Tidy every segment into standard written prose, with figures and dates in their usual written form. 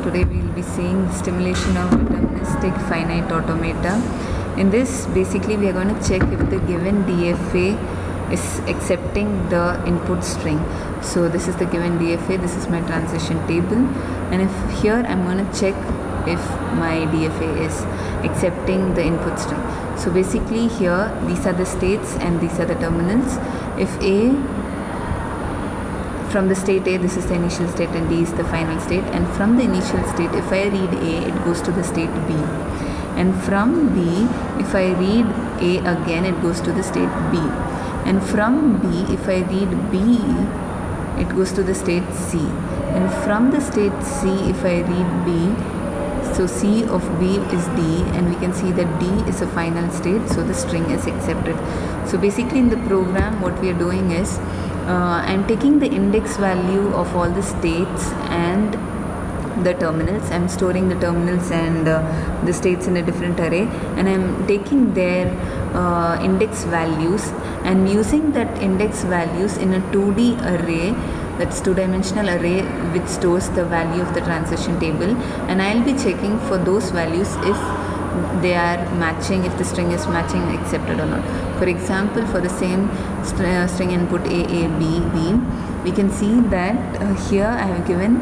today we will be seeing stimulation of deterministic finite automata. In this, basically we are going to check if the given DFA is accepting the input string. So this is the given DFA, this is my transition table, and if here I'm going to check if my DFA is accepting the input string. So basically here these are the states and these are the terminals. If A, from the state A, this is the initial state and D is the final state, and from the initial state if I read A, it goes to the state B, and from B if I read A again, it goes to the state B, and from B if I read B, it goes to the state C, and from the state C if I read B, so C of B is D, and we can see that D is a final state, so the string is accepted. So basically in the program what we are doing is I'm taking the index value of all the states and the terminals. I'm storing the terminals and the states in a different array, and I'm taking their index values and using that index values in a 2D array, that's two-dimensional array which stores the value of the transition table, and I'll be checking for those values if they are matching, if the string is matching, accepted or not. For example, for the same string input A, B, B, we can see that here I have given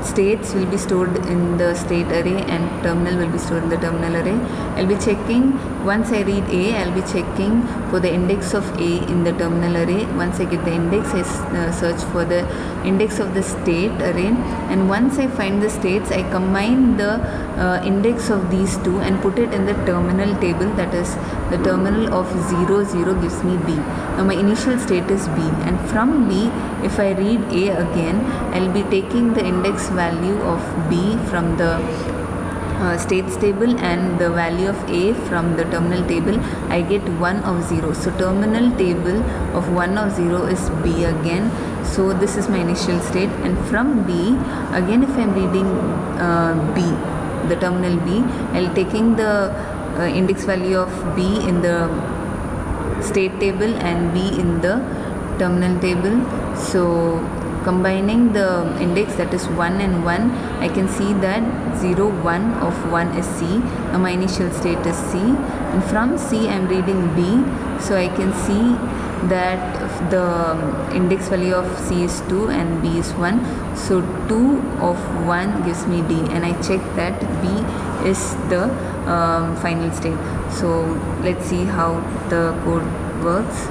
states will be stored in the state array and terminal will be stored in the terminal array. I'll be checking, once I read A, I'll be checking for the index of A in the terminal array. Once I get the index, I search for the index of the state array, and once I find the states, I combine the index of these two and put it in the terminal table, that is the terminal of 0, 0 gives me B. Now my initial state is B, and from B if I read A again, I'll be taking the index value of B from the states table and the value of A from the terminal table. I get 1 of 0, so terminal table of 1 of 0 is B again. So this is my initial state, and from B again if I'm reading B, the terminal B, I'll taking the index value of B in the state table and B in the terminal table. So combining the index, that is 1 and 1, I can see that 0, 1 of 1 is C. Now my initial state is C, and from C I am reading B, so I can see that the index value of C is 2 and B is 1, so 2 of 1 gives me D, and I check that B is the final state. So let's see how the code works.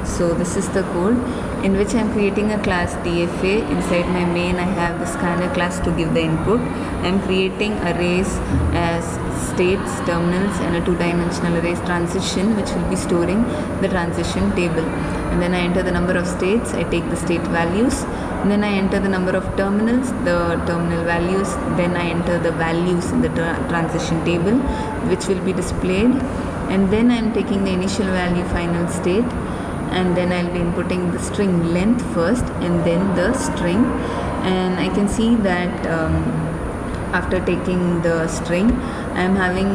So this is the code in which I am creating a class DFA. Inside my main I have the scanner class to give the input. I am creating arrays as states, terminals, and a two-dimensional arrays transition which will be storing the transition table. And then I enter the number of states, I take the state values, and then I enter the number of terminals, the terminal values, then I enter the values in the transition table which will be displayed, and then I am taking the initial value final state, and then I'll be inputting the string length first and then the string, and I can see that after taking the string I am having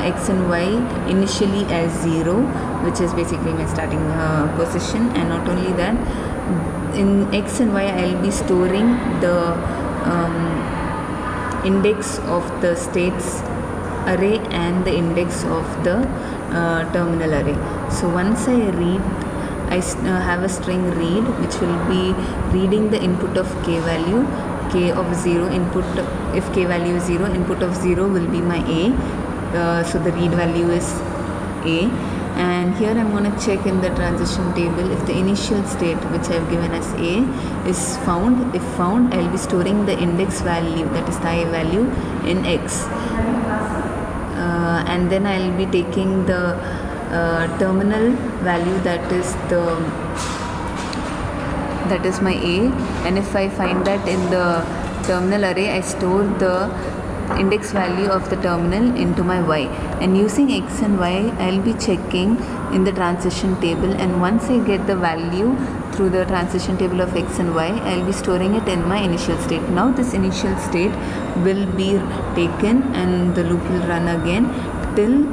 x and y initially as 0, which is basically my starting position, and not only that, in x and y I'll be storing the index of the states array and the index of the terminal array. So once I read, I have a string read which will be reading the input of k value, k of 0 input, if k value is 0, input of 0 will be my A, so the read value is A, and here I'm going to check in the transition table if the initial state which I have given as A is found. If found, I'll be storing the index value, that is the I value, in X, and then I'll be taking the terminal value, that is my A, and if I find that in the terminal array, I store the index value of the terminal into my Y, and using X and Y I'll be checking in the transition table, and once I get the value through the transition table of X and Y, I'll be storing it in my initial state. Now this initial state will be taken and the loop will run again till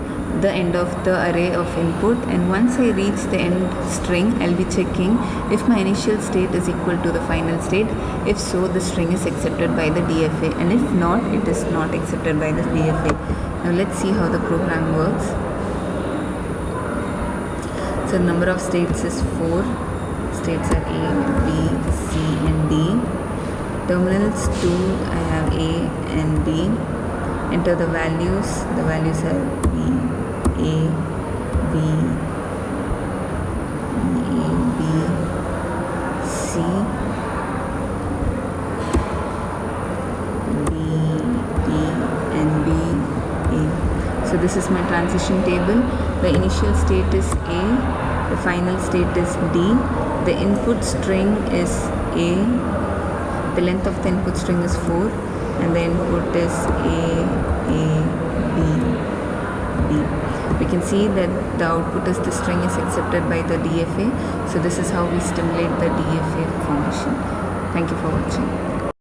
the end of the array of input, and once I reach the end string, I'll be checking if my initial state is equal to the final state. If so, the string is accepted by the DFA, and if not, it is not accepted by the DFA. Now let's see how the program works. So the number of states is 4. States are A, B, C and D. Terminals 2, I have A and B. Enter the values. The values are B, A, B, A, B, C, B, D and B, A. So this is my transition table. The initial state is A, the final state is D, the input string is A, the length of the input string is 4, and the input is A, B. We can see that the output is the string is accepted by the DFA. So this is how we stimulate the DFA function. Thank you for watching.